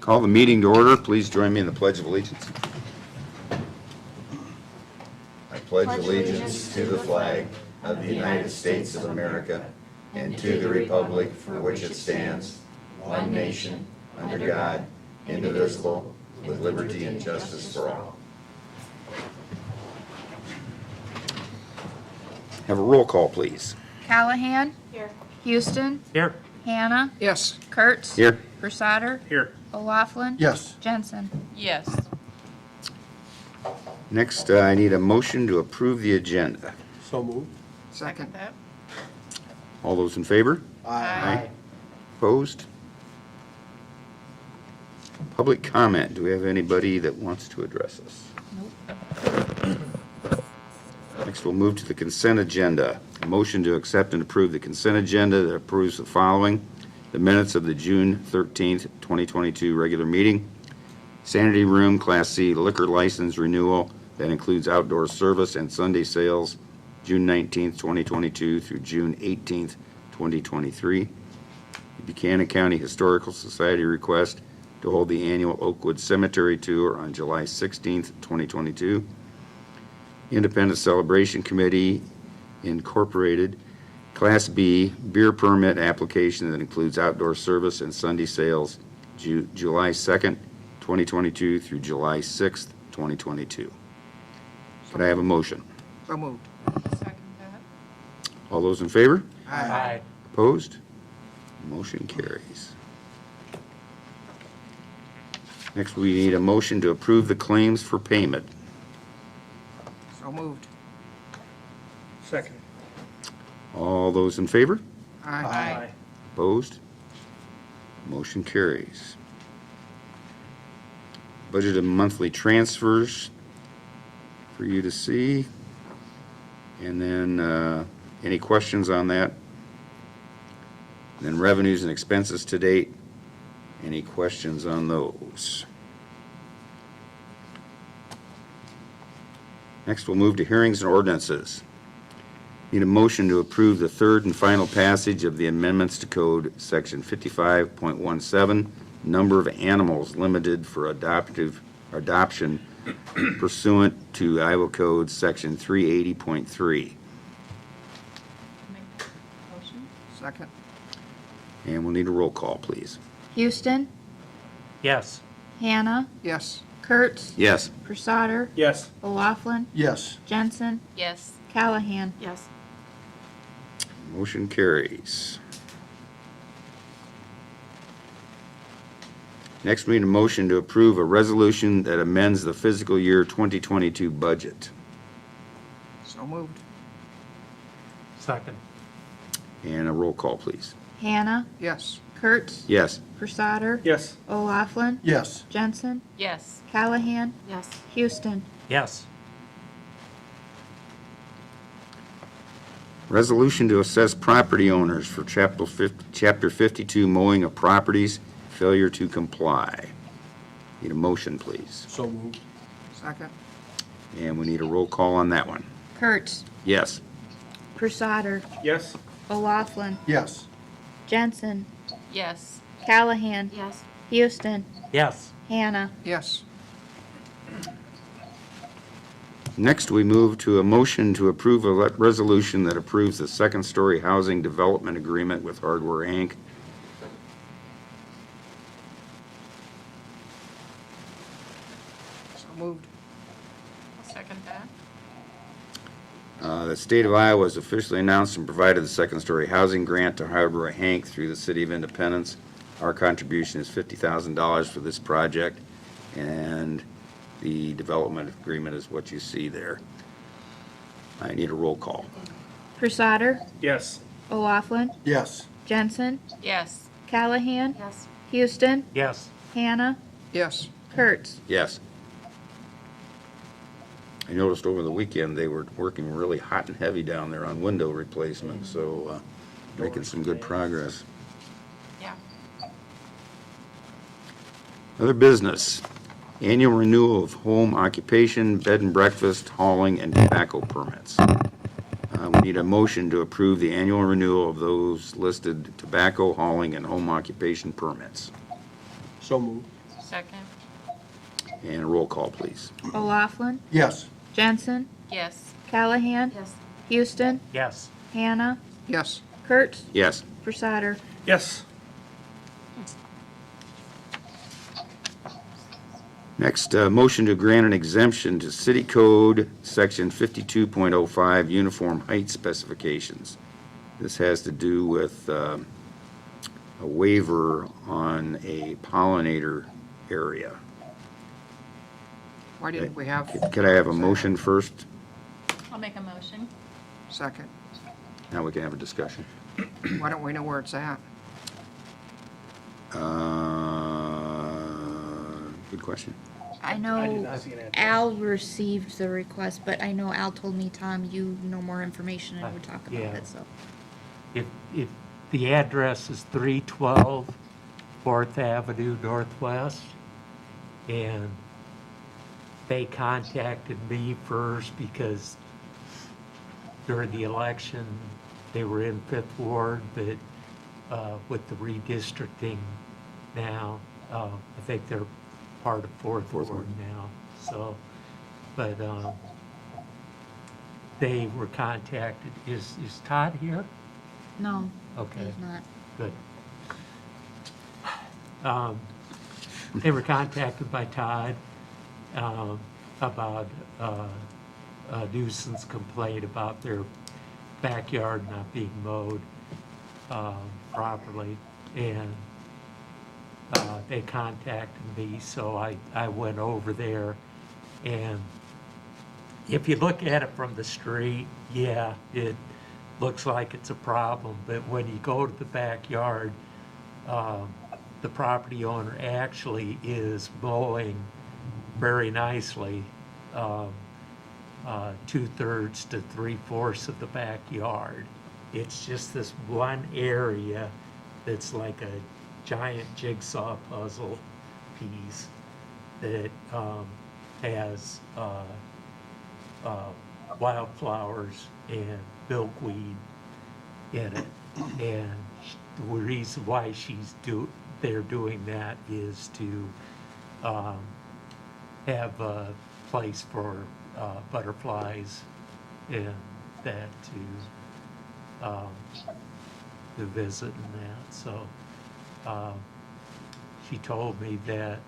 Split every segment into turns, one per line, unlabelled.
Call the meeting to order. Please join me in the Pledge of Allegiance. I pledge allegiance to the flag of the United States of America and to the republic for which it stands, one nation, under God, indivisible, with liberty and justice for all. Have a roll call, please.
Callahan. Here. Houston.
Here.
Hannah.
Yes.
Kurtz.
Here.
Versater.
Here.
O'Laughlin.
Yes.
Jensen.
Yes.
Next, I need a motion to approve the agenda.
So moved.
Second that.
All those in favor?
Aye.
Opposed? Public comment. Do we have anybody that wants to address us? Next, we'll move to the consent agenda. A motion to accept and approve the consent agenda that approves the following: the minutes of the June 13th, 2022 regular meeting, Sanity Room Class C liquor license renewal that includes outdoor service and Sunday sales, June 19th, 2022 through June 18th, 2023. Buchanan County Historical Society request to hold the annual Oakwood Cemetery Tour on July 16th, 2022. Independent Celebration Committee Incorporated Class B beer permit application that includes outdoor service and Sunday sales, July 2nd, 2022 through July 6th, 2022. Could I have a motion?
So moved.
Second that.
All those in favor?
Aye.
Opposed? Motion carries. Next, we need a motion to approve the claims for payment.
So moved. Second.
All those in favor?
Aye.
Opposed? Motion carries. Budget of monthly transfers for you to see. And then any questions on that? And then revenues and expenses to date. Any questions on those? Next, we'll move to hearings and ordinances. Need a motion to approve the third and final passage of the amendments to Code Section 55.17, number of animals limited for adoption pursuant to Iowa Code Section 380.3.
Make motion?
Second.
And we'll need a roll call, please.
Houston.
Yes.
Hannah.
Yes.
Kurtz.
Yes.
Versater.
Yes.
O'Laughlin.
Yes.
Jensen.
Yes.
Callahan.
Yes.
Motion carries. Next, we need a motion to approve a resolution that amends the fiscal year 2022 budget.
So moved.
Second.
And a roll call, please.
Hannah.
Yes.
Kurtz.
Yes.
Versater.
Yes.
O'Laughlin.
Yes.
Jensen.
Yes.
Callahan.
Yes.
Houston.
Yes.
Resolution to assess property owners for Chapter 52 mowing of properties, failure to comply. Need a motion, please.
So moved. Second.
And we need a roll call on that one.
Kurtz.
Yes.
Versater.
Yes.
O'Laughlin.
Yes.
Jensen.
Yes.
Callahan.
Yes.
Houston.
Yes.
Hannah.
Yes.
Next, we move to a motion to approve a resolution that approves the second-story housing development agreement with Hardware Inc.
So moved.
I'll second that.
The state of Iowa has officially announced and provided the second-story housing grant to Hardware Inc. through the City of Independence. Our contribution is $50,000 for this project, and the development agreement is what you see there. I need a roll call.
Versater.
Yes.
O'Laughlin.
Yes.
Jensen.
Yes.
Callahan.
Yes.
Houston.
Yes.
Hannah.
Yes.
Kurtz.
Yes. I noticed over the weekend they were working really hot and heavy down there on window replacement, so making some good progress.
Yeah.
Other business. Annual renewal of home occupation, bed and breakfast, hauling, and tobacco permits. We need a motion to approve the annual renewal of those listed tobacco, hauling, and home occupation permits.
So moved.
Second.
And a roll call, please.
O'Laughlin,
Yes.
Jensen,
Yes.
Callahan,
Yes.
Houston,
Yes.
Hannah,
Yes.
Kurtz,
Yes.
Prissader.
Yes.
Next, motion to grant an exemption to City Code Section 52.05 Uniform Height Specifications. This has to do with a waiver on a pollinator area.
Why didn't we have
Could I have a motion first?
I'll make a motion.
second?
Now we can have a discussion.
Why don't we know where it's at?
Good question.
I know Al received the request, but I know Al told me, Tom, you know more information and would talk about
Yeah.
it, so.
If the address is 312 4th Avenue Northwest, and they contacted me first because during the election, they were in Fifth Ward, but with the redistricting now, I think they're part of Fourth Ward now, so, but they were contacted. Is Todd here?
No,
Okay.
he's not.
Good. They were contacted by Todd about a nuisance complaint about their backyard not being mowed properly, and they contacted me, so I went over there, and if you look at it from the street, yeah, it looks like it's a problem, but when you go to the backyard, the property owner actually is mowing very nicely, 2/3 to 3/4 of the backyard. It's just this one area that's like a giant jigsaw puzzle piece that has wildflowers and milkweed in it. And the reason why they're doing that is to have a place for butterflies and that to visit and that. So she told me that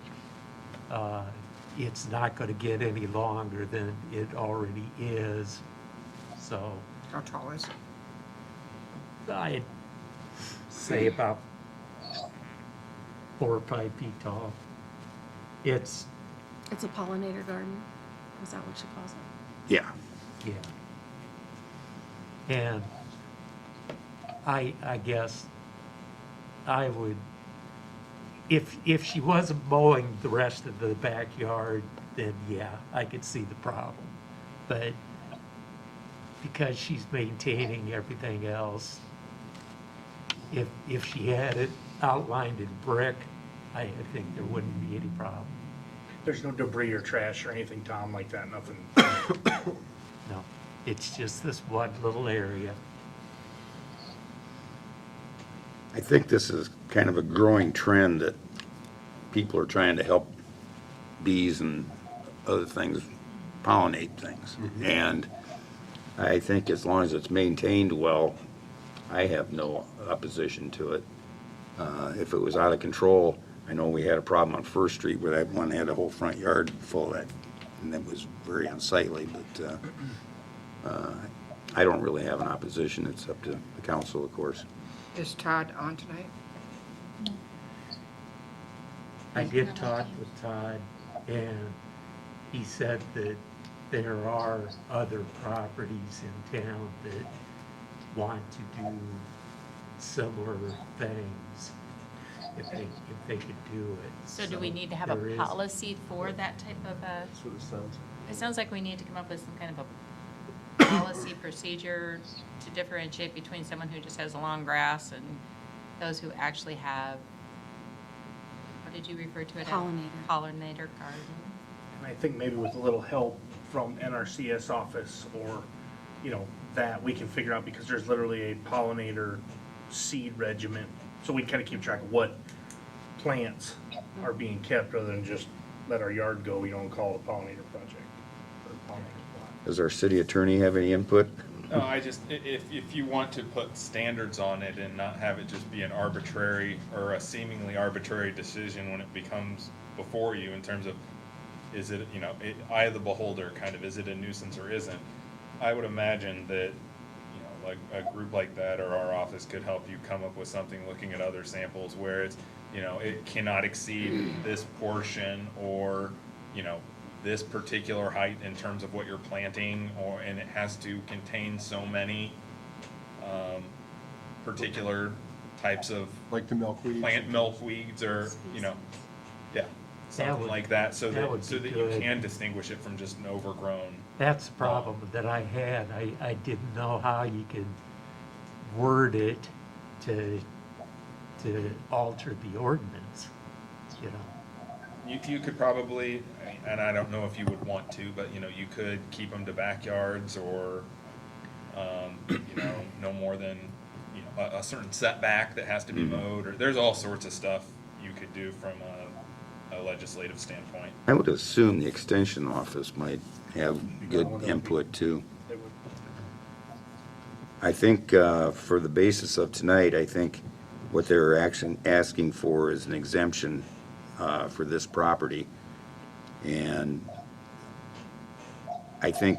it's not going to get any longer than it already is. So
How tall is it?
I'd say about 4 or 5 feet tall. It's,
It's a pollinator garden. Is that what she calls it?
Yeah.
yeah. And I guess I would, if she wasn't mowing the rest of the backyard, then yeah, I could see the problem. But because she's maintaining everything else, if she had it outlined in brick, I think there wouldn't be any problem.
There's no debris or trash or anything, Tom, like that, nothing.
No, it's just this one little area.
I think this is kind of a growing trend that people are trying to help bees and other things pollinate things. And I think as long as it's maintained well, I have no opposition to it. If it was out of control, I know we had a problem on First Street where that one had a whole front yard full of that, and that was very unsightly, but I don't really have an opposition. It's up to the council, of course.
Is Todd on tonight?
I did talk with Todd, and he said that there are other properties in town that want to do similar things if they could do it.
So do we need to have a
there is-
policy for that type of a,
That's what it sounds.
it sounds like we need to come up with some kind of a policy procedure to differentiate between someone who just has long grass and those who actually have, what did you refer to it as?
Pollinator.
Pollinator garden.
And I think maybe with a little help from NRCS office or, that we can figure out, because there's literally a pollinator seed regiment. So we kind of keep track of what plants are being kept rather than just let our yard go, and call it a pollinator project. Or pollinator plot.
Does our city attorney have any input?
No, if you want to put standards on it and not have it just be an arbitrary or a seemingly arbitrary decision when it becomes before you in terms of, is it, eye of the beholder, kind of, is it a nuisance or isn't? I would imagine that, like a group like that or our office could help you come up with something looking at other samples where it's, it cannot exceed this portion or, this particular height in terms of what you're planting, and it has to contain so many particular types of
Like the milkweed.
plant milkweeds or, yeah, something
would-
like that, so
that would
that, so
be
that you
good.
can distinguish it from just an overgrown.
That's the problem that I had. I didn't know how you could word it to alter the ordinance,
You could probably, and I don't know if you would want to, but, you could keep them to backyards or, no more than, a certain setback that has to be mowed, or there's all sorts of stuff you could do from a legislative standpoint.
I would assume the extension office might have good input too.
They would-
I think for the basis of tonight, I think what they're asking for is an exemption for this property. And I think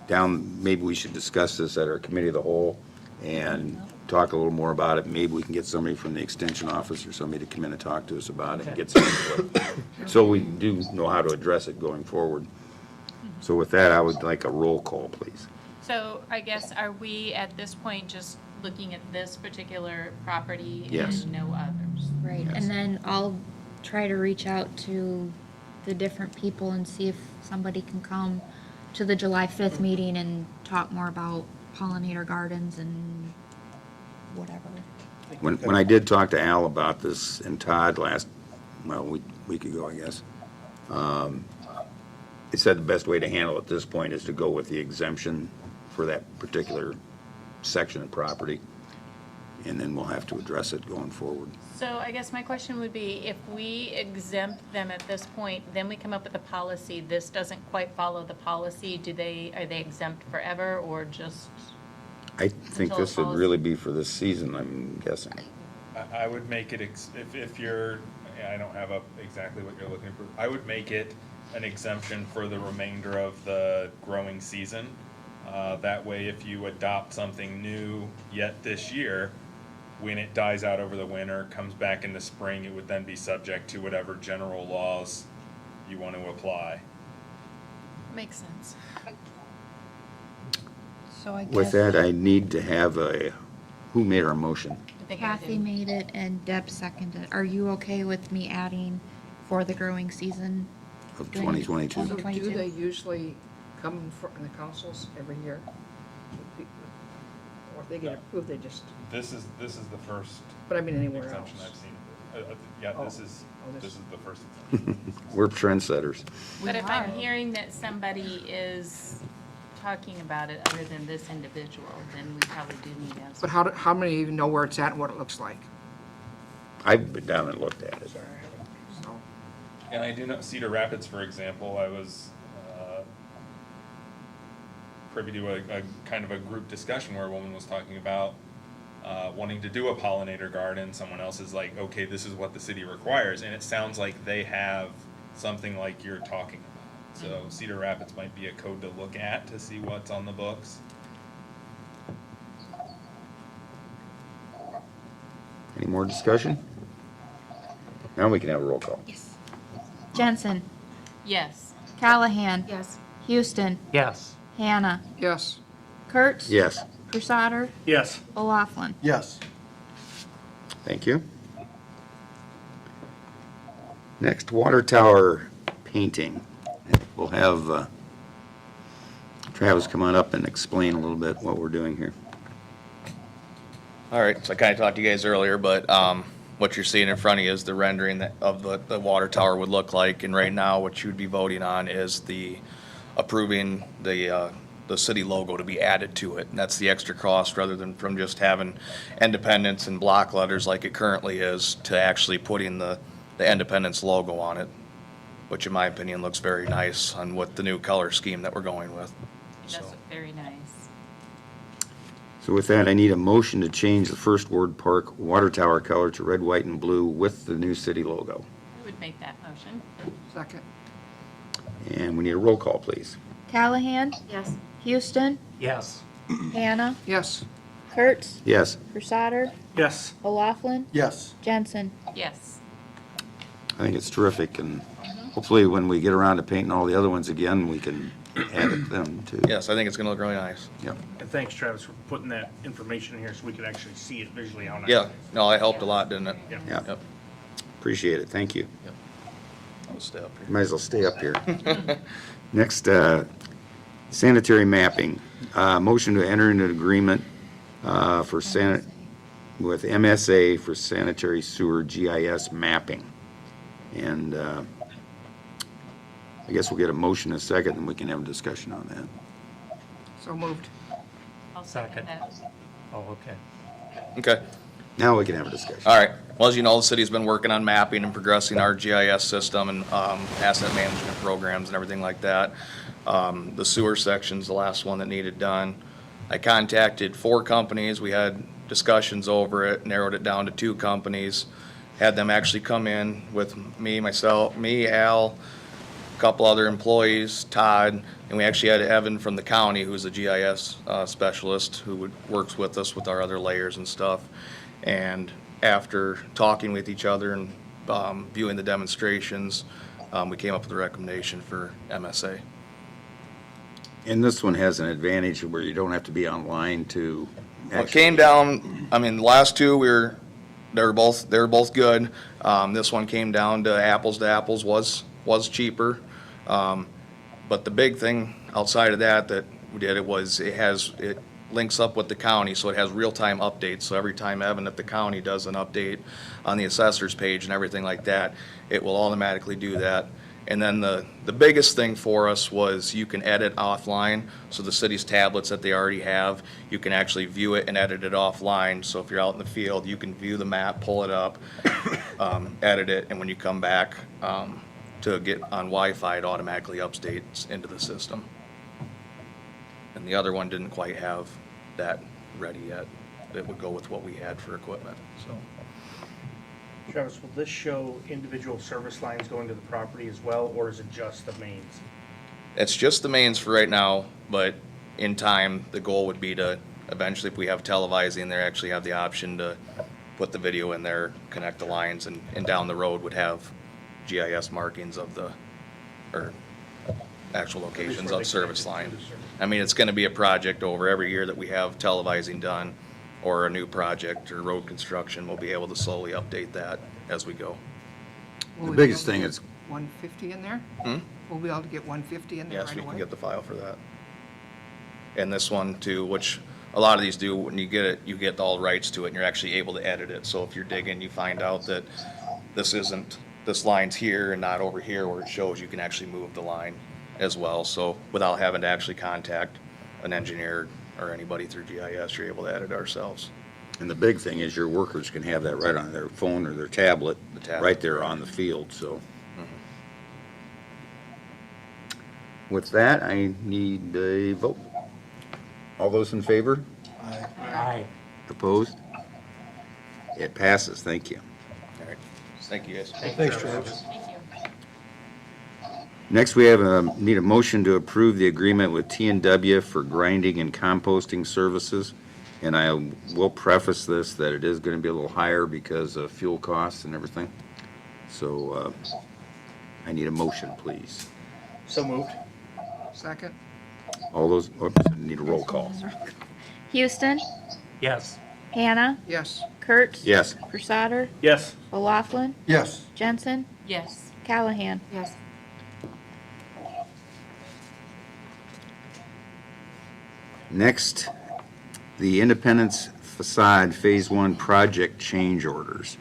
maybe we should discuss this at our committee of the whole and talk a little more about it. Maybe we can get somebody from the extension office or somebody to come in and talk to us about it and get some input. So we do know how to address it going forward. So with that, I would like a roll call, please.
So I guess, are we at this point just looking at this particular property
Yes.
and no others?
Right,
Yes.
and then I'll try to reach out to the different people and see if somebody can come to the July 5th meeting and talk more about pollinator gardens and whatever.
When I did talk to Al about this and Todd week ago, I guess, he said the best way to handle it at this point is to go with the exemption for that particular section of property, and then we'll have to address it going forward.
So I guess my question would be, if we exempt them at this point, then we come up with a policy, this doesn't quite follow the policy, are they exempt forever or just?
I think
Until
this would
policy-
really be for this season, I'm guessing.
I would make it, if you're, I don't have exactly what you're looking for, I would make it an exemption for the remainder of the growing season. That way, if you adopt something new yet this year, when it dies out over the winter, comes back in the spring, it would then be subject to whatever general laws you want to apply.
Makes sense.
So I
With that, I need to have who made our motion?
I think I
Kathy
did.
made it and Deb seconded. Are you okay with me adding for the growing season?
Of
Doing
2022.
So do
2022.
they usually come in the councils every year? Or if they get approved, they just,
This is the first
but I mean anywhere else?
exemption I've seen. Yeah,
Oh.
this is
this-
the first exemption.
We're trendsetters.
But if I'm hearing that somebody is talking about it other than this individual, then we probably do need to have
But
some.
how many even know where it's at and what it looks like?
I've been down and looked at it.
So,
And I do know Cedar Rapids, for example, I was privy to a kind of a group discussion where a woman was talking about wanting to do a pollinator garden. Someone else is like, okay, this is what the city requires, and it sounds like they have something like you're talking about. So Cedar Rapids might be a code to look at to see what's on the books.
Any more discussion? Now we can have a roll call.
Yes. Jensen,
Yes.
Callahan,
Yes.
Houston,
Yes.
Hannah,
yes,
Kurtz.
Yes,
Crusader,
Yes.
O'Laughlin.
Yes.
thank you. Next, water tower painting. We'll have Travis come on up and explain a little bit what we're doing here.
All right, so I kind of talked to you guys earlier, but what you're seeing in front of you is the rendering of the water tower would look like. And right now, what you'd be voting on is approving the city logo to be added to it. And that's the extra cost, rather than from just having Independence and block letters like it currently is, to actually putting the the Independence logo on it, which in my opinion looks very nice on what the new color scheme that we're going with.
It does
So,
look very nice.
So with that, I need a motion to change the First Ward Park water tower color to red, white, and blue with the new city logo.
I would make that motion.
Second.
And we need a roll call, please.
Callahan,
Yes.
Houston,
Yes.
Hannah,
Yes.
Kurtz,
Yes.
Crusader,
Yes.
O'Laughlin,
Yes.
Jensen.
Yes.
I think it's terrific, and hopefully when we get around to painting all the other ones again, we can add them too.
yes, I think it's gonna look really nice.
Yep.
And thanks, Travis, for putting that information in here so we can actually see it visually how nice.
Yeah, no, it helped a lot, didn't it?
Yeah.
Yeah.
Yep.
Appreciate it, thank you.
I'll stay up here.
Might as well stay up here. Next, sanitary mapping. Motion to enter into an agreement with MSA for sanitary sewer GIS mapping. And I guess we'll get a motion in a second, and we can have a discussion on that.
So moved.
I'll second
Second.
that.
Oh, okay.
Okay.
Now we can have a discussion.
All right. Well, as you know, the city's been working on mapping and progressing our GIS system and asset management programs and everything like that. The sewer section's the last one that needed done. I contacted 4 companies. We had discussions over it, narrowed it down to 2 companies, had them actually come in with me, Al, a couple other employees, Todd, and we actually had Evan from the county, who's a GIS specialist, who works with us with our other layers and stuff. And after talking with each other and viewing the demonstrations, we came up with a recommendation for MSA.
And this one has an advantage where you don't have to be online to
Well, it
actually.
came down, I mean, the last 2, they were both good. This one came down to apples was cheaper. But the big thing outside of that we did, it links up with the county, so it has real-time updates. So every time Evan at the county does an update on the assessor's page and everything like that, it will automatically do that. And then the biggest thing for us was you can edit offline, so the city's tablets that they already have, you can actually view it and edit it offline. So if you're out in the field, you can view the map, pull it up, edit it, and when you come back to get on Wi-Fi, it automatically updates into the system. And the other one didn't quite have that ready yet. It would go with what we had for equipment, so.
Travis, will this show individual service lines going to the property as well, or is it just the mains?
It's just the mains for right now, but in time, the goal would be to eventually, if we have televising, they actually have the option to put the video in there, connect the lines, and down the road would have GIS markings of or actual locations of service line. I mean, it's gonna be a project over every year that we have televising done, or a new project or road construction, we'll be able to slowly update that as we go.
Will
The
we
biggest
be able
thing
to
is-
get 150 in there?
Hmm?
We'll be able to get 150 in there
Yes,
right
we
away?
can get the file for that. And this one too, which a lot of these do, when you get it, you get all rights to it and you're actually able to edit it. So if you're digging, you find out that this line's here and not over here where it shows, you can actually move the line as well. So without having to actually contact an engineer or anybody through GIS, you're able to edit ourselves.
And the big thing is your workers can have that right on their phone or their tablet,
The tablet.
right there on the field, so. With that, I need a vote. All those in favor?
Aye.
Opposed? It passes, thank you.
All right, thank you guys.
Thanks, Travis.
Thank you.
Next, we need a motion to approve the agreement with T&W for grinding and composting services. And I will preface this that it is going to be a little higher because of fuel costs and everything. So I need a motion, please.
So moved.
Second?
All those, need a roll call.
Houston,
Yes.
Hannah,
Yes.
Kurtz.
Yes.
Crusader,
Yes.
O'Laughlin,
Yes.
Jensen,
Yes.
Callahan.
Yes.
Next, the Independence Facade Phase 1 project change orders.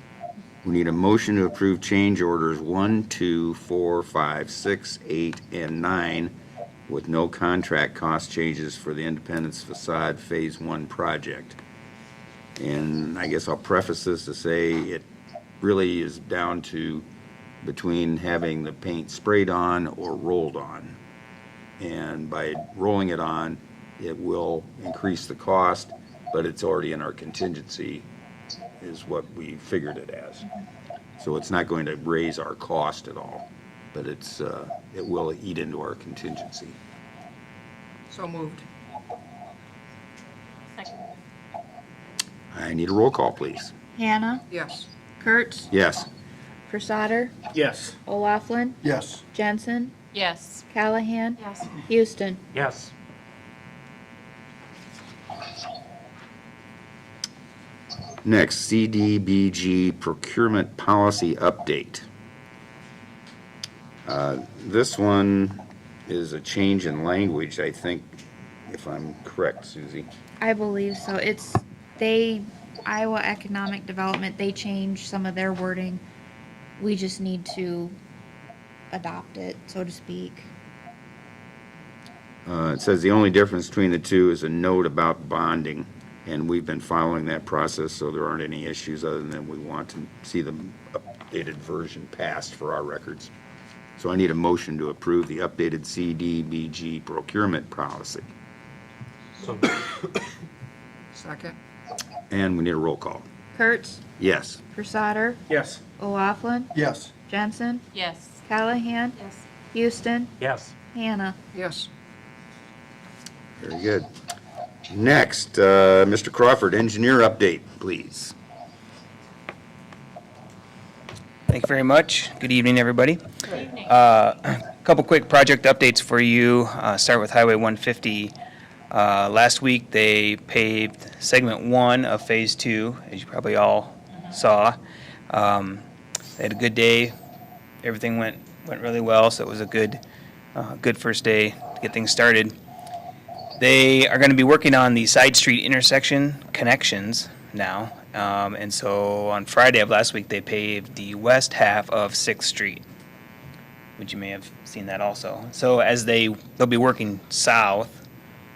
We need a motion to approve change orders 1, 2, 4, 5, 6, 8, and 9 with no contract cost changes for the Independence Facade Phase 1 project. And I guess I'll preface this to say it really is down to between having the paint sprayed on or rolled on. And by rolling it on, it will increase the cost, but it's already in our contingency, is what we figured it as. So it's not going to raise our cost at all, but it will eat into our contingency.
So moved.
Second.
I need a roll call, please.
Hannah,
Yes.
Kurtz,
Yes.
Versater,
Yes.
O'Laughlin,
Yes.
Jensen,
Yes.
Callahan,
Yes.
Houston.
Yes.
Next, CDBG procurement policy update. This one is a change in language, I think, if I'm correct, Susie.
I believe so. Iowa Economic Development, they changed some of their wording. We just need to adopt it, so to speak.
It says the only difference between the two is a note about bonding, and we've been following that process, so there aren't any issues other than we want to see the updated version passed for our records. So I need a motion to approve the updated CDBG procurement policy.
So,
Second.
And we need a roll call.
Kurtz,
Yes.
Versater,
Yes.
O'Laughlin,
Yes.
Jensen,
Yes.
Callahan,
Yes.
Houston,
yes.
Hannah.
Yes.
Very good. Next, Mr. Crawford, engineer update, please.
Thank you very much. Good evening, everybody.
Good evening.
A couple quick project updates for you. Start with Highway 150. Last week, they paved segment 1 of Phase 2, as you probably all saw. They had a good day. Everything went really well, so it was a good first day to get things started. They are going to be working on the side street intersection connections now. And so on Friday of last week, they paved the west half of 6th Street, which you may have seen that also. So as they'll be working south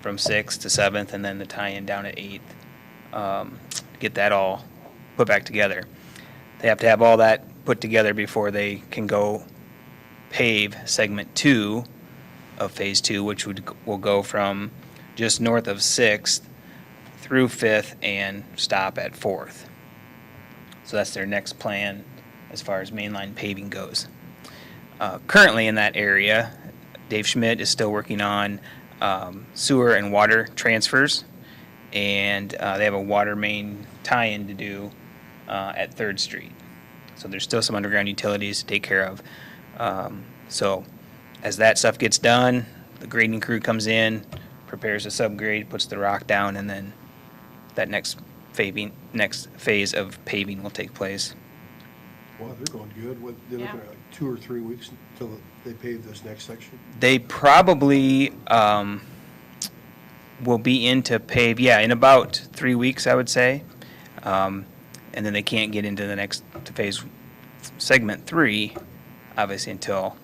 from 6th to 7th, and then the tie-in down at 8th, to get that all put back together. They have to have all that put together before they can go pave segment 2 of Phase 2, which will go from just north of 6th through 5th and stop at 4th. So that's their next plan as far as mainline paving goes. Currently in that area, Dave Schmidt is still working on sewer and water transfers, and they have a water main tie-in to do at 3rd Street. So there's still some underground utilities to take care of. So as that stuff gets done, the grading crew comes in, prepares a subgrade, puts the rock down, and then that next phase of paving will take place.
Wow, they're going good. What, they're looking at like 2 or 3 weeks until they pave this next section?
They probably will be in to pave, in about 3 weeks, I would say. And then they can't get into the next to phase segment 3, obviously, until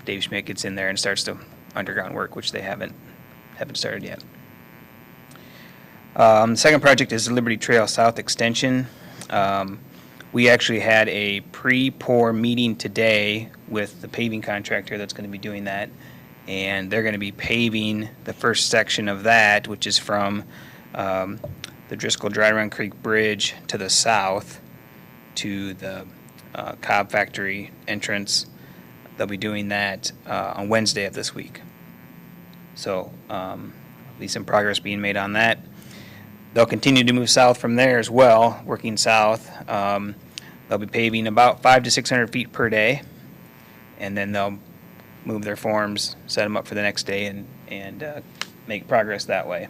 Dave Schmidt gets in there and starts the underground work, which they haven't started yet. The second project is the Liberty Trail South Extension. We actually had a pre-pour meeting today with the paving contractor that's going to be doing that, and they're going to be paving the first section of that, which is from the Driscoll Dry Run Creek Bridge to the south to the Cobb Factory entrance. They'll be doing that on Wednesday of this week. So there'll be some progress being made on that. They'll continue to move south from there as well, working south. They'll be paving about 500 to 600 feet per day, and then they'll move their forms, set them up for the next day, and make progress that way.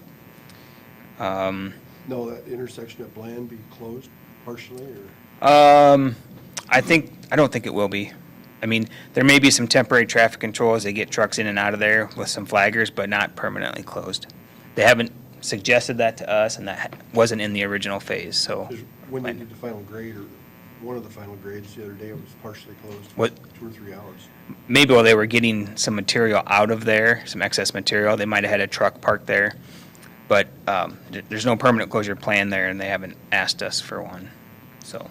No, that intersection at Bland be closed partially, or?
I don't think it will be. I mean, there may be some temporary traffic control as they get trucks in and out of there with some flaggers, but not permanently closed. They haven't suggested that to us, and that wasn't in the original phase, so.
When they did the final grade, or one of the final grades the other day, it was partially closed for
What?
2 or 3 hours.
Maybe while they were getting some material out of there, some excess material, they might have had a truck parked there. But there's no permanent closure plan there, and they haven't asked us for one. So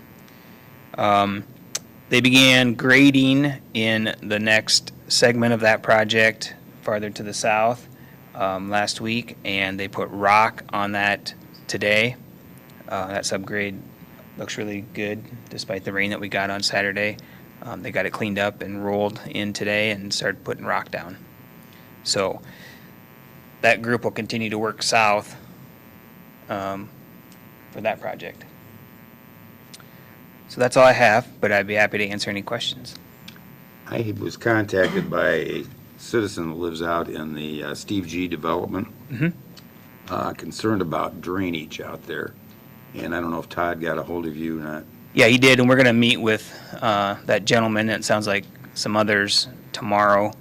They began grading in the next segment of that project farther to the south last week, and they put rock on that today. That subgrade looks really good despite the rain that we got on Saturday. They got it cleaned up and rolled in today and started putting rock down. So that group will continue to work south for that project. So that's all I have, but I'd be happy to answer any questions.
I was contacted by a citizen that lives out in the Steve G development, concerned about drainage out there. And I don't know if Todd got a hold of you or not.
Yeah, he did, and we're going to meet with that gentleman, and it sounds like some others tomorrow.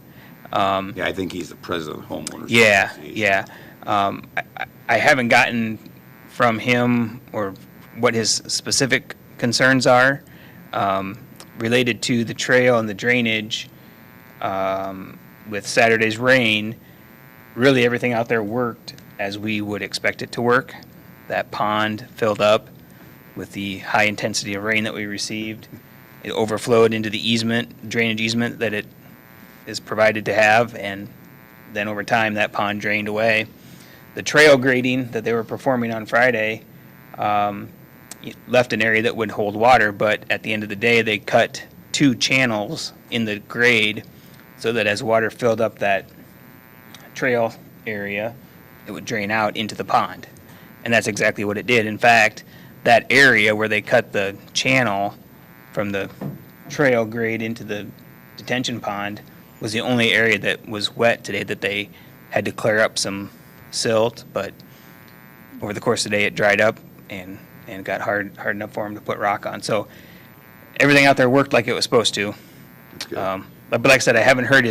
Yeah, I think he's the president of homeowners.
Yeah,
Association.
yeah. I haven't gotten from him or what his specific concerns are related to the trail and the drainage. With Saturday's rain, really everything out there worked as we would expect it to work. That pond filled up with the high intensity of rain that we received. It overflowed into the easement, drainage easement that it is provided to have, and then over time that pond drained away. The trail grading that they were performing on Friday left an area that would hold water, but at the end of the day they cut 2 channels in the grade so that as water filled up that trail area, it would drain out into the pond. And that's exactly what it did. In fact, that area where they cut the channel from the trail grade into the detention pond was the only area that was wet today that they had to clear up some silt, but over the course of the day it dried up and got hard enough for them to put rock on. So everything out there worked like it was supposed to.
That's good.
But like I said, I haven't heard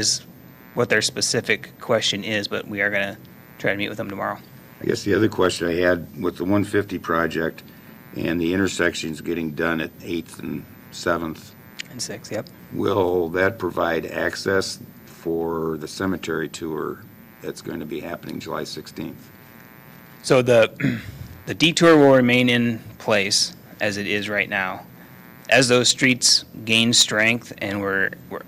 what their specific question is, but we are going to try to meet with them tomorrow.
I guess the other question I had with the 150 project and the intersections getting done at 8th and 7th,
And 6, yep.
will that provide access for the cemetery tour that's going to be happening July 16th?
So the detour will remain in place as it is right now. As those streets gain strength and we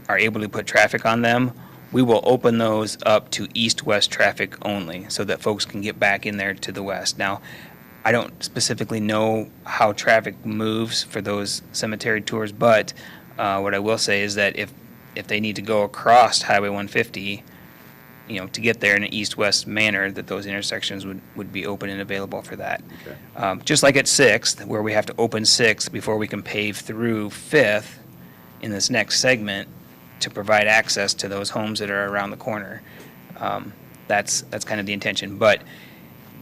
are able to put traffic on them, we will open those up to east-west traffic only so that folks can get back in there to the west. Now, I don't specifically know how traffic moves for those cemetery tours, but what I will say is that if they need to go across Highway 150, to get there in an east-west manner, that those intersections would be open and available for that.
Okay.
Just like at 6th, where we have to open 6th before we can pave through 5th in this next segment to provide access to those homes that are around the corner. That's kind of the intention. But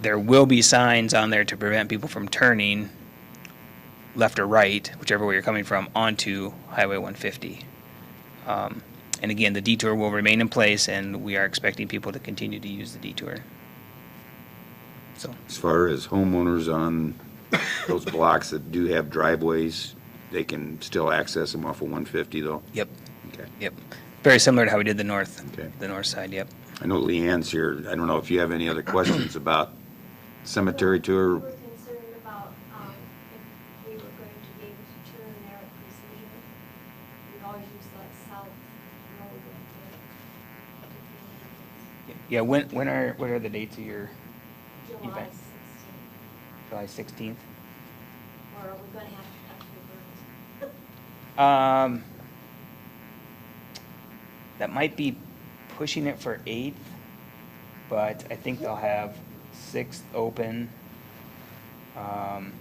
there will be signs on there to prevent people from turning left or right, whichever way you're coming from, onto Highway 150. And again, the detour will remain in place, and we are expecting people to continue to use the detour. So,
As far as homeowners on those blocks that do have driveways, they can still access them off of 150 though?
yep,
Okay.
yep. Very similar to how we did the north side, yep.
I know Leanne's here. I don't know if you have any other questions about cemetery tour.
We were concerned about if we were going to be able to turn there at Precision. We've always used that south road right
Yeah, what are the dates of your
there. July
event?
16th.
July 16th?
Or are we going to have to cut through birds?
That might be pushing it for 8th, but I think they'll have 6th open. I'm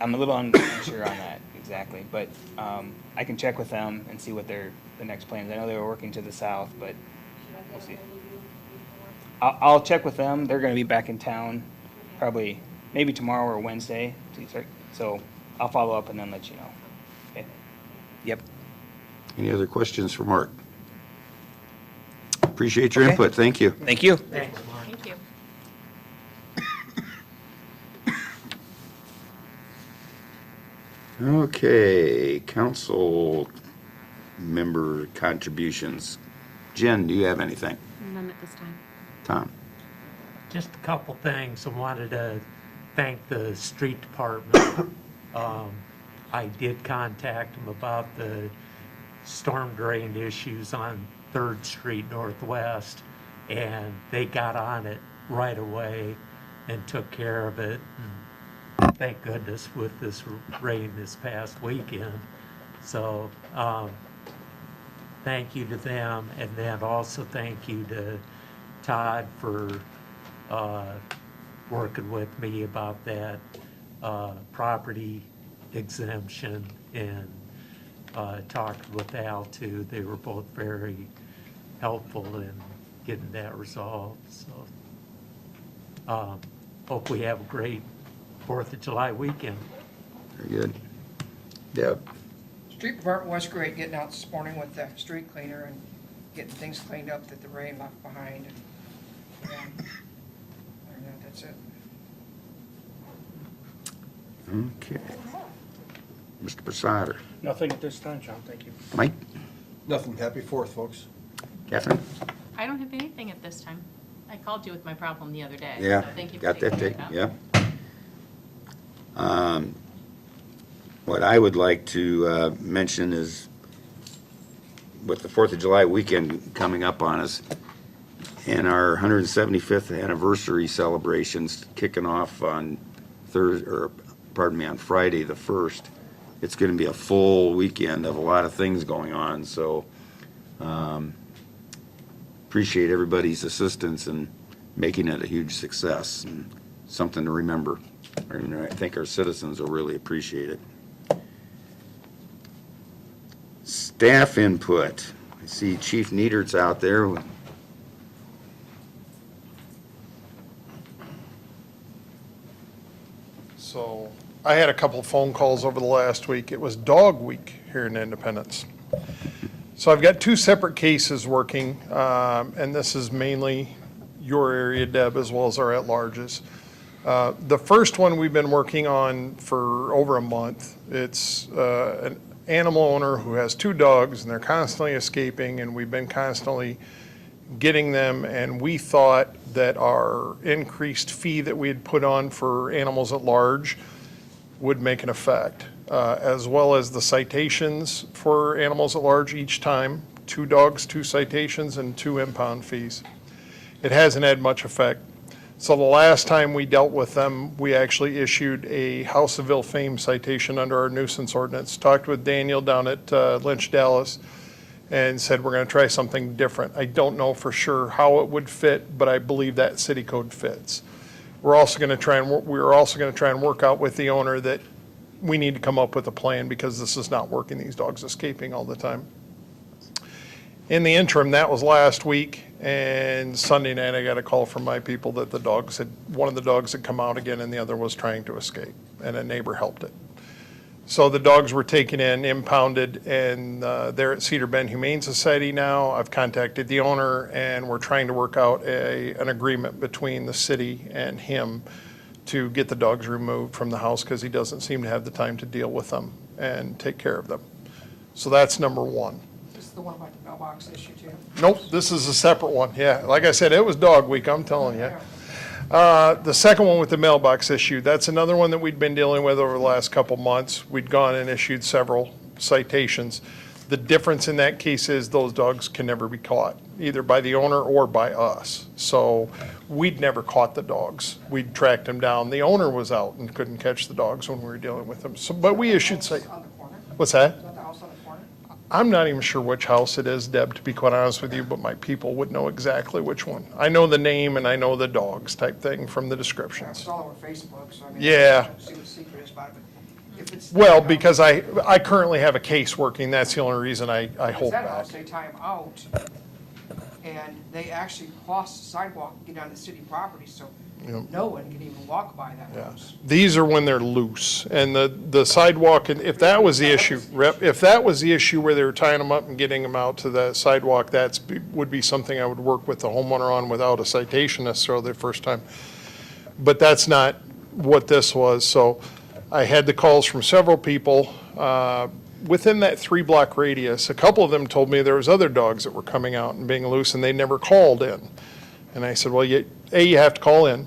a little unsure on that exactly, but I can check with them and see what the next plans. I know they were working to the south, but
Should I
we'll
get
see.
a hold of you before?
I'll check with them. They're going to be back in town probably maybe tomorrow or Wednesday. So I'll follow up and then let you know. Okay? Yep.
Any other questions for Mark? Appreciate your
Okay.
input. Thank you.
Thank you.
Thanks, Mark.
Thank you.
Okay, council member contributions. Jen, do you have anything?
None at this time.
Tom?
Just a couple things. I wanted to thank the street department. I did contact them about the storm drain issues on 3rd Street Northwest, and they got on it right away and took care of it. And thank goodness with this rain this past weekend. So, thank you to them, and then also thank you to Todd for working with me about that property exemption, and talked with Al too. They were both very helpful in getting that resolved. So hope we have a great 4th of July weekend.
Very good. Deb?
Street department was great, getting out this morning with the street cleaner and getting things cleaned up that the rain left behind. And, other than that, that's it.
Okay. Mr. Presider?
Nothing at this time, John, thank you.
Mike?
Nothing. Happy 4th, folks.
Catherine?
I don't have anything at this time. I called you with my problem the other day.
Yeah,
So thank you for
got that
taking
taken,
it up.
yeah. What I would like to mention is, with the 4th of July weekend coming up on us, and our 175th anniversary celebrations kicking off on on Friday the 1st, it's going to be a full weekend of a lot of things going on, so appreciate everybody's assistance in making it a huge success and something to remember. I think our citizens will really appreciate it. Staff input. I see Chief Niedert's out there.
So I had a couple of phone calls over the last week. It was Dog Week here in Independence. So I've got 2 separate cases working, and this is mainly your area, Deb, as well as our at-larges. The first one we've been working on for over a month. It's an animal owner who has 2 dogs, and they're constantly escaping, and we've been constantly getting them, and we thought that our increased fee that we had put on for animals at large would make an effect, as well as the citations for animals at large each time, 2 dogs, 2 citations, and 2 impound fees. It hasn't had much effect. So the last time we dealt with them, we actually issued a House of Ill Fame citation under our nuisance ordinance. Talked with Daniel down at Lynch Dallas and said we're going to try something different. I don't know for sure how it would fit, but I believe that city code fits. We're also going to try and work out with the owner that we need to come up with a plan because this is not working. These dogs escaping all the time. In the interim, that was last week, and Sunday night I got a call from my people that one of the dogs had come out again and the other was trying to escape, and a neighbor helped it. So the dogs were taken in, impounded, and they're at Cedar Bend Humane Society now. I've contacted the owner, and we're trying to work out an agreement between the city and him to get the dogs removed from the house because he doesn't seem to have the time to deal with them and take care of them. So that's number 1.
This is the one about the mailbox issue too.
Nope, this is a separate one. Yeah, like I said, it was Dog Week, I'm telling you. The second one with the mailbox issue, that's another one that we'd been dealing with over the last couple months. We'd gone and issued several citations. The difference in that case is those dogs can never be caught, either by the owner or by us. So we'd never caught the dogs. We'd tracked them down. The owner was out and couldn't catch the dogs when we were dealing with them. So, but we issued
On the corner?
what's that?
Is that the house on the corner?
I'm not even sure which house it is, Deb, to be quite honest with you, but my people would know exactly which one. I know the name and I know the dogs type thing from the
Yeah,
descriptions.
it's all over Facebook, so I mean.
Yeah.
I don't see what the secret is about it, but if it's.
Well, because I currently have a case working, that's the only reason I
If it's
hold
that
back.
house, they tie them out, and they actually cross the sidewalk and get on the city property, so
Yep.
no one can even walk by that
Yeah.
house.
These are when they're loose, and the sidewalk, and if that was the issue, if that was the issue where they were tying them up and getting them out to the sidewalk, would be something I would work with the homeowner on without a citation necessarily the first time. But that's not what this was, so I had the calls from several people. Within that 3-block radius, a couple of them told me there was other dogs that were coming out and being loose, and they never called in. And I said, well, you have to call in.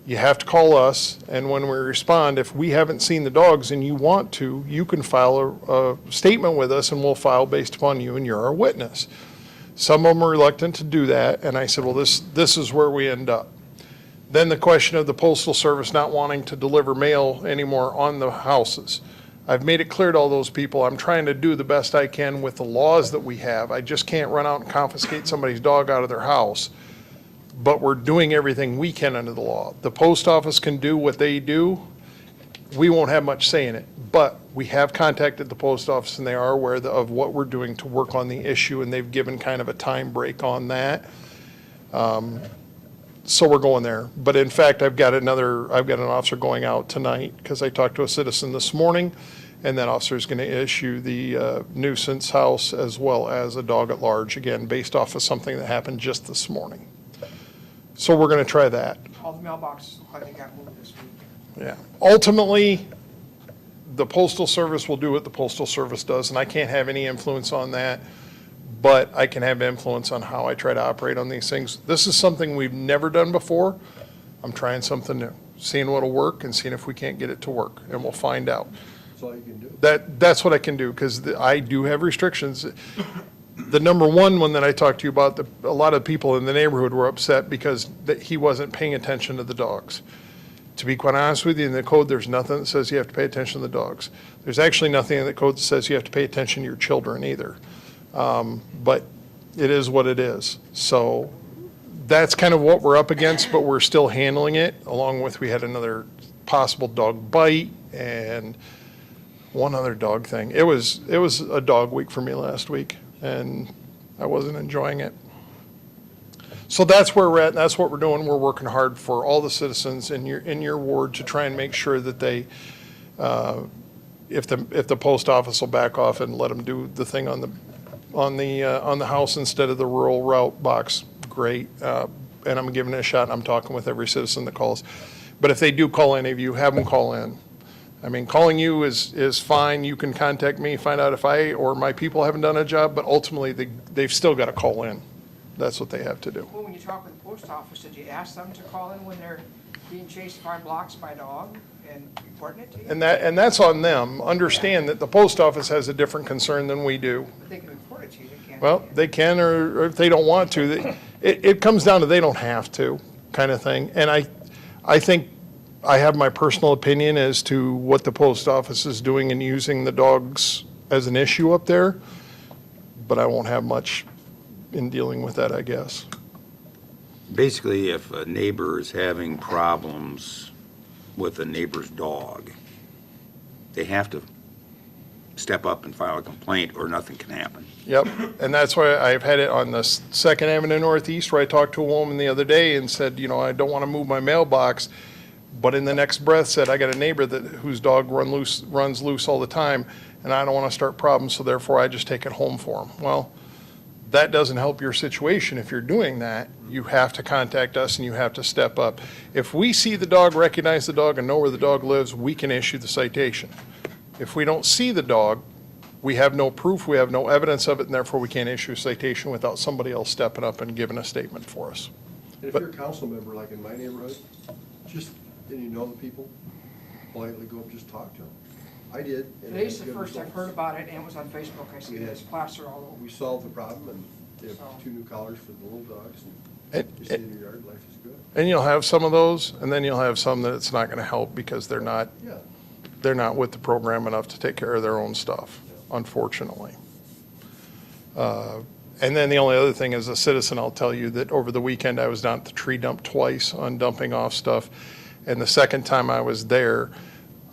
You have to call us, and when we respond, if we haven't seen the dogs and you want to, you can file a statement with us, and we'll file based upon you, and you're our witness. Some of them are reluctant to do that, and I said, well, this is where we end up. Then the question of the Postal Service not wanting to deliver mail anymore on the houses. I've made it clear to all those people, I'm trying to do the best I can with the laws that we have. I just can't run out and confiscate somebody's dog out of their house. But we're doing everything we can under the law. The post office can do what they do. We won't have much say in it. But we have contacted the post office, and they are aware of what we're doing to work on the issue, and they've given kind of a time break on that. So we're going there. But in fact, I've got an officer going out tonight, because I talked to a citizen this morning, and that officer is going to issue the nuisance house as well as a dog at large, again, based off of something that happened just this morning. So we're going to try that.
All the mailboxes look like they got moved this week.
Yeah. Ultimately, the Postal Service will do what the Postal Service does, and I can't have any influence on that, but I can have influence on how I try to operate on these things. This is something we've never done before. I'm trying something new, seeing what'll work and seeing if we can't get it to work, and we'll find out.
That's all you can do.
That's what I can do, because I do have restrictions. The number one that I talked to you about, a lot of people in the neighborhood were upset because he wasn't paying attention to the dogs. To be quite honest with you, in the code, there's nothing that says you have to pay attention to the dogs. There's actually nothing in the code that says you have to pay attention to your children either. But it is what it is. So that's kind of what we're up against, but we're still handling it, along with, we had another possible dog bite and one other dog thing. It was a dog week for me last week, and I wasn't enjoying it. So that's where we're at, and that's what we're doing. We're working hard for all the citizens in your ward to try and make sure that they, if the post office will back off and let them do the thing on the house instead of the rural route box, great. And I'm giving it a shot, and I'm talking with every citizen that calls. But if they do call any of you, have them call in. I mean, calling you is fine. You can contact me, find out if I or my people haven't done a job, but ultimately they've still got to call in. That's what they have to do.
Well, when you talk with the post office, did you ask them to call in when they're being chased 5 blocks by a dog and reporting it to you?
And that's on them. Understand that the post office has a different concern than we do.
But they can report it to you, they can't.
Well, they can, or if they don't want to, it comes down to they don't have to, kind of thing. And I think I have my personal opinion as to what the post office is doing and using the dogs as an issue up there, but I won't have much in dealing with that, I guess.
Basically, if a neighbor is having problems with a neighbor's dog, they have to step up and file a complaint, or nothing can happen.
Yep, and that's why I've had it on the 2nd Avenue Northeast, where I talked to a woman the other day and said, I don't want to move my mailbox, but in the next breath said, I got a neighbor whose dog runs loose all the time, and I don't want to start problems, so therefore I just take it home for him. Well, that doesn't help your situation. If you're doing that, you have to contact us and you have to step up. If we see the dog, recognize the dog, and know where the dog lives, we can issue the citation. If we don't see the dog, we have no proof, we have no evidence of it, and therefore we can't issue a citation without somebody else stepping up and giving a statement for us.
And if you're a council member, like in my neighborhood, and you know the people, politely go up, just talk to them. I did. and it
Today's
had
the
good
first I've
results.
heard about it, and it was on Facebook. I see
We
this
had-
plaster all over.
We solved the problem, and they have
So-
2 new collars for the little dogs, and you stay in your yard, life is good.
And you'll have some of those, and then you'll have some that it's not going to help because they're not with the program enough to take care of their own stuff, unfortunately. And then the only other thing, as a citizen, I'll tell you that over the weekend, I was down at the tree dump twice on dumping off stuff. And the second time I was there,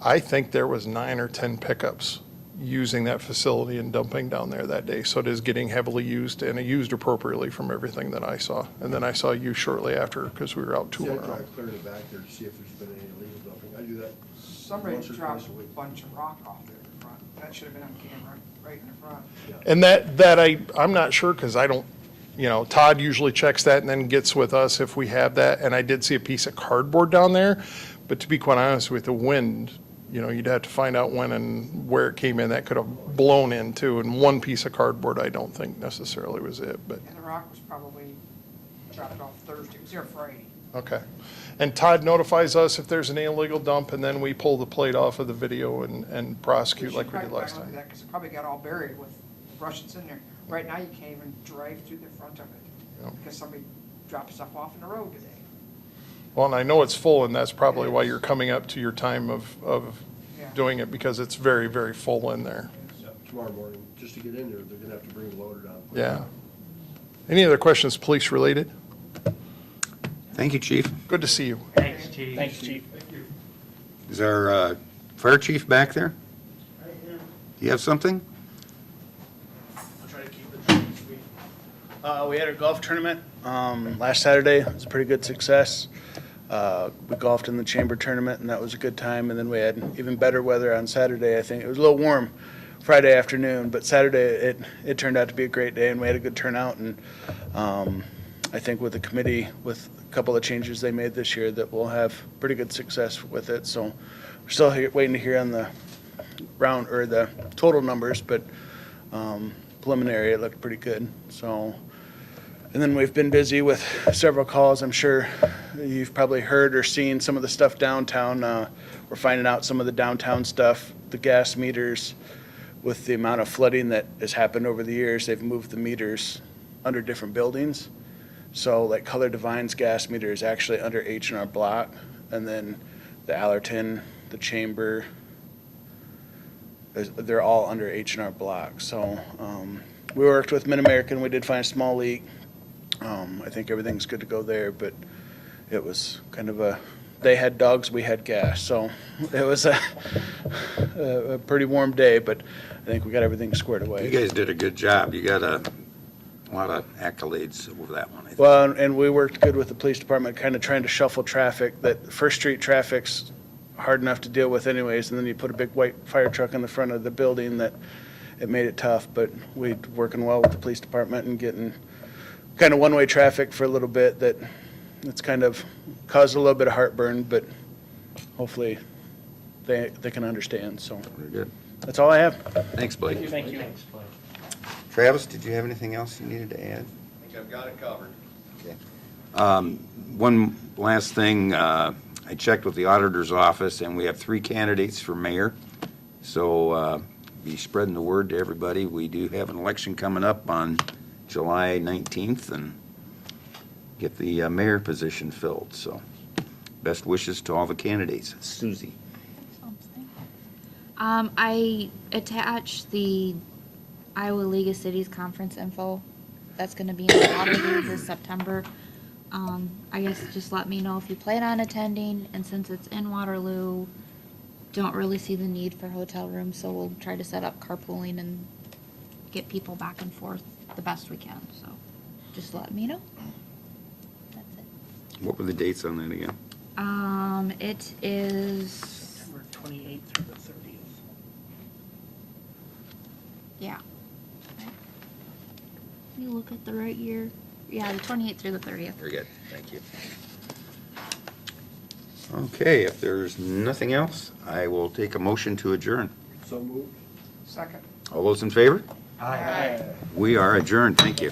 I think there was 9 or 10 pickups using that facility and dumping down there that day. So it is getting heavily used, and used appropriately from everything that I saw. And then I saw you shortly after, because we were out
See, I
tooling around.
drive clear to the back there to see if there's been any illegal dumping. I do that
Somebody
once or
dropped
twice
a
a week.
bunch of rock off there in the front. That should have been on camera, right in the front.
And I'm not sure, because I don't, Todd usually checks that and then gets with us if we have that. And I did see a piece of cardboard down there, but to be quite honest with the wind, you'd have to find out when and where it came in. That could have blown in too. And one piece of cardboard, I don't think necessarily was it, but
And the rock was probably dropped off Thursday. It was there Friday.
Okay. And Todd notifies us if there's an illegal dump, and then we pull the plate off of the video and prosecute like we did last time.
Because it probably got all buried with brush that's in there. Right now, you can't even drive through the front of it,
Yep.
because somebody dropped stuff off in the road today.
Well, and I know it's full, and that's probably why you're coming up to your time of
Yeah.
doing it, because it's very, very full in there.
Tomorrow morning, just to get in there, they're gonna have to bring the loader down.
Yeah. Any other questions, police related?
Thank you, Chief.
Good to see you.
Thanks, Chief.
Thanks, Chief.
Is our fire chief back there? Do you have something?
I'll try to keep it short and sweet. We had our golf tournament last Saturday. It was a pretty good success. We golfed in the chamber tournament, and that was a good time. And then we had even better weather on Saturday, I think. It was a little warm Friday afternoon, but Saturday it turned out to be a great day, and we had a good turnout. And I think with the committee, with a couple of changes they made this year, that we'll have pretty good success with it. So we're still waiting to hear on the round or the total numbers, but preliminary, it looked pretty good. So, and then we've been busy with several calls. I'm sure you've probably heard or seen some of the stuff downtown. We're finding out some of the downtown stuff, the gas meters. With the amount of flooding that has happened over the years, they've moved the meters under different buildings. So like Color Divine's gas meter is actually under H&R Block, and then the Allerton, the Chamber, they're all under H&R Block. So we worked with Mid-American. We did find a small leak. I think everything's good to go there, but it was kind of they had dogs, we had gas. So it was a pretty warm day, but I think we got everything squared away.
You guys did a good job. You got a lot of accolades over that one, I think.
Well, and we worked good with the police department, kind of trying to shuffle traffic. That First Street traffic's hard enough to deal with anyways, and then you put a big white fire truck in the front of the building, that it made it tough. But we're working well with the police department and getting kind of one-way traffic for a little bit. It's kind of caused a little bit of heartburn, but hopefully they can understand. So
Very good.
that's all I have.
Thanks, Blake.
Thank you.
Thanks, Blake.
Travis, did you have anything else you needed to add?
I think I've got it covered.
One last thing, I checked with the auditor's office, and we have 3 candidates for mayor. So be spreading the word to everybody. We do have an election coming up on July 19th, and get the mayor position filled. So best wishes to all the candidates. Susie.
I attached the Iowa League of Cities conference info. That's gonna be in Waterloo this September. I guess just let me know if you plan on attending, and since it's in Waterloo, don't really see the need for hotel rooms, so we'll try to set up carpooling and get people back and forth the best we can, so just let me know. That's it.
What were the dates on that again?
It is,
September 28th through the 30th.
yeah. You look at the right year. Yeah, the 28th through the 30th.
Very good, thank you. Okay, if there's nothing else, I will take a motion to adjourn.
So moved.
Second.
All those in favor?
Aye.
We are adjourned, thank you.